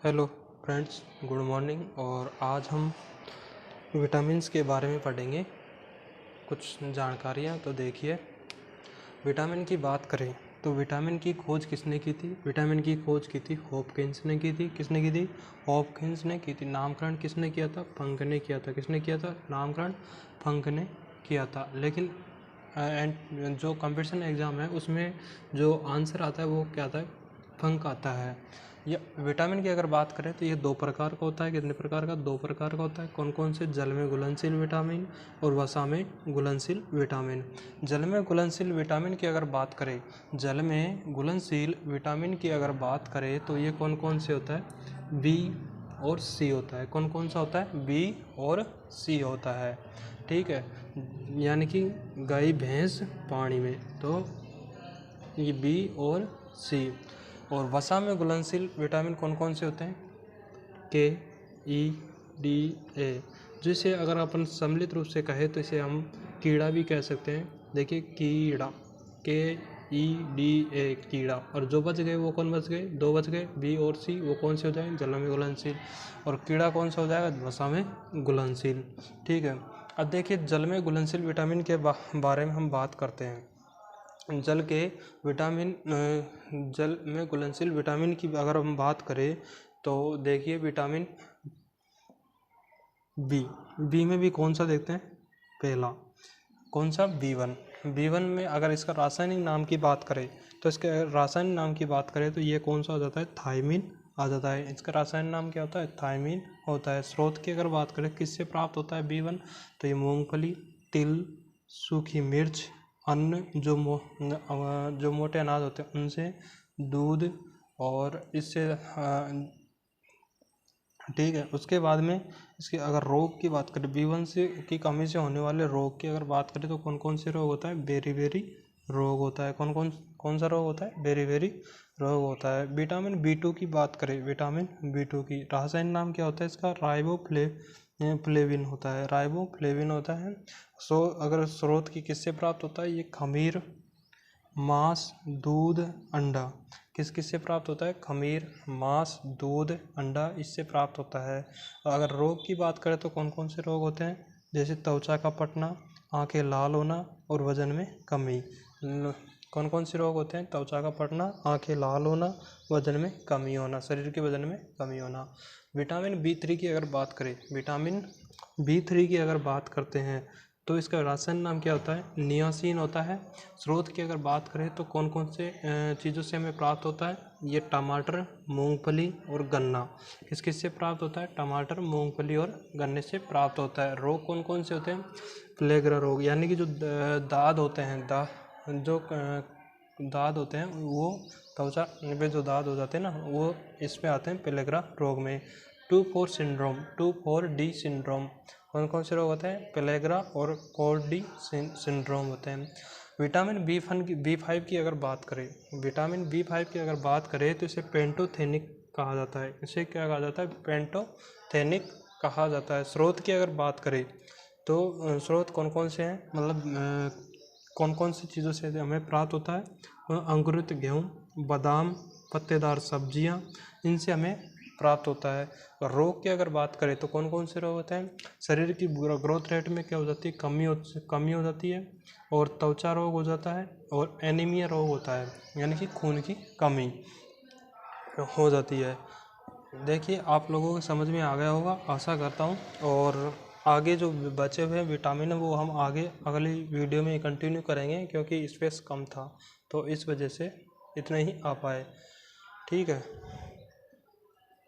Hello friends, good morning. और आज हम विटामिन्स के बारे में पढ़ेंगे कुछ जानकारियाँ। तो देखिए, विटामिन की बात करें तो विटामिन की खोज किसने की थी? विटामिन की खोज की थी हॉपकिंस ने की थी। किसने की थी? हॉपकिंस ने की थी। नामकरण किसने किया था? फंक ने किया था। किसने किया था? नामकरण फंक ने किया था। लेकिन जो कंपटीशन एग्ज़ाम है उसमें जो आंसर आता है वो क्या आता है? फंक आता है। या विटामिन की अगर बात करें तो ये दो प्रकार का होता है। कितने प्रकार का? दो प्रकार का होता है। कौन कौन से? जल में घुलनशील विटामिन और वसा में घुलनशील विटामिन। जल में घुलनशील विटामिन की अगर बात करें, जल में घुलनशील विटामिन की अगर बात करें तो ये कौन कौन से होता है? बी और सी होता है। कौन कौन सा होता है? बी और सी होता है। ठीक है, यानी कि गाय भैंस पानी में, तो ये बी और सी। और वसा में घुलनशील विटामिन कौन कौन से होते हैं? के, ई, डी, ए। जिसे अगर अपन सम्मिलित रूप से कहें तो इसे हम कीड़ा भी कह सकते हैं। देखिए, कीड़ा, के, ई, डी, ए, कीड़ा। और जो बच गए वो कौन बच गए? दो बच गए, बी और सी। वो कौन से हो जाएंगे? जल में घुलनशील। और कीड़ा कौन सा हो जाएगा? वसा में घुलनशील। ठीक है, अब देखिए, जल में घुलनशील विटामिन के बारे में हम बात करते हैं। जल में घुलनशील विटामिन की अगर हम बात करें तो देखिए, विटामिन बी में भी कौन सा देखते हैं? पहला कौन सा? बी वन में अगर इसका रासायनिक नाम की बात करें तो इसके रासायनिक नाम की बात करें तो ये कौन सा आ जाता है? थायमिन आ जाता है। इसका रासायनिक नाम क्या होता है? थायमिन होता है। स्रोत की अगर बात करें किससे प्राप्त होता है बी वन, तो ये मूंगफली, तिल, सूखी मिर्च, अन्न जो मोटे अनाज होते हैं उनसे, दूध, और इससे ठीक है। उसके बाद में इसके अगर रोग की बात करें, बी वन से की कमी से होने वाले रोग की अगर बात करें तो कौन कौन से रोग होता है? बेरी रोग होता है। कौन सा रोग होता है? बेरी रोग होता है। विटामिन बी टू की बात करें, विटामिन बी टू की रासायनिक नाम क्या होता है इसका? राइबोफ्लेविन होता है। राइबोफ्लेविन होता है। अगर स्रोत की किससे प्राप्त होता है? ये खमीर, मांस, दूध, अंडा। किस से प्राप्त होता है? खमीर, मांस, दूध, अंडा, इससे प्राप्त होता है। अगर रोग की बात करें तो कौन कौन से रोग होते हैं? जैसे त्वचा का पटना, आंखें लाल होना और वजन में कमी। कौन कौन से रोग होते हैं? त्वचा का पटना, आंखें लाल होना, वजन में कमी होना, शरीर के वजन में कमी होना। विटामिन बी थ्री की अगर बात करें, विटामिन बी3 की अगर बात करते हैं तो इसका रासायनिक नाम क्या होता है? नियासिन होता है। स्रोत की अगर बात करें तो कौन कौन से चीज़ों से हमें प्राप्त होता है? ये टमाटर, मूंगफली और गन्ना। किस से प्राप्त होता है? टमाटर, मूंगफली और गन्ने से प्राप्त होता है। रोग कौन कौन से होते हैं? प्लेगरा रोग, यानी कि जो दाद होते हैं, दाद होते हैं वो त्वचा पे जो दाद हो जाते हैं ना, वो इसमें आते हैं प्लेगरा रोग में। 2,4 सिंड्रोम। कौन कौन से रोग होते हैं? प्लेगरा और 4D सिंड्रोम होते हैं। विटामिन बी फाइव की अगर बात करें, विटामिन बी5 की अगर बात करें तो इसे पेंटोथेनिक कहा जाता है। इसे क्या कहा जाता है? पेंटोथेनिक कहा जाता है। स्रोत की अगर बात करें तो स्रोत कौन कौन से हैं, मतलब कौन कौन सी चीज़ों से हमें प्राप्त होता है? अंकुरित गेहूँ, बादाम, पत्तेदार सब्जियाँ, इनसे हमें प्राप्त होता है। और रोग की अगर बात करें तो कौन कौन से रोग होते हैं? शरीर की ग्रोथ रेट में क्या हो जाती है? कमी हो जाती है। और त्वचा रोग हो जाता है। और एनीमिया रोग होता है, यानी कि खून की कमी हो जाती है। देखिए, आप लोगों को समझ में आ गया होगा, आशा करता हूँ। और आगे जो बचे हुए विटामिन है वो हम आगे अगली वीडियो में कंटिन्यू करेंगे, क्योंकि स्पेस कम था तो इस वजह से इतना ही आ पाए। ठीक है।